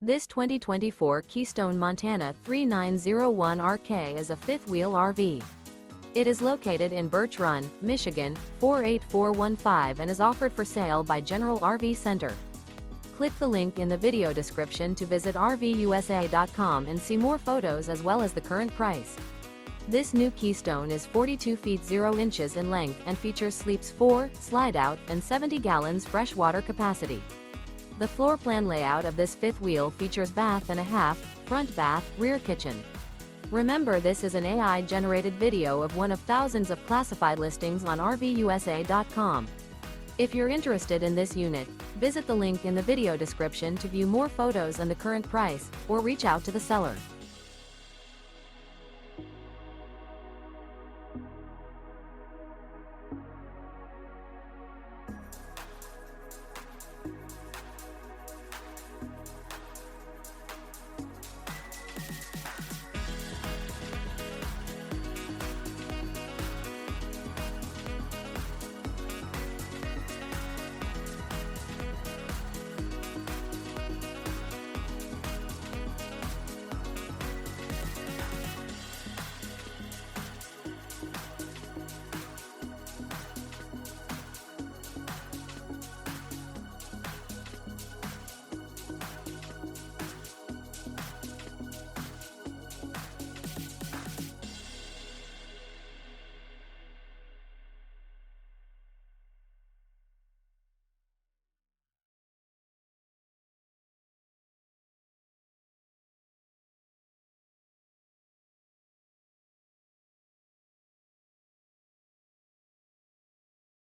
This 2024 Keystone Montana 3901RK is a fifth-wheel RV. It is located in Birch Run, Michigan, 48415 and is offered for sale by General RV Center. Click the link in the video description to visit RVUSA.com and see more photos as well as the current price. This new Keystone is 42 feet 0 inches in length and features sleeps 4, Slideout, and 70 gallons freshwater capacity. The floor plan layout of this fifth wheel features bath and a half, front bath, rear kitchen. Remember, this is an AI-generated video of one of thousands of classified listings on RVUSA.com. If you're interested in this unit, visit the link in the video description to view more photos and the current price, or reach out to the seller.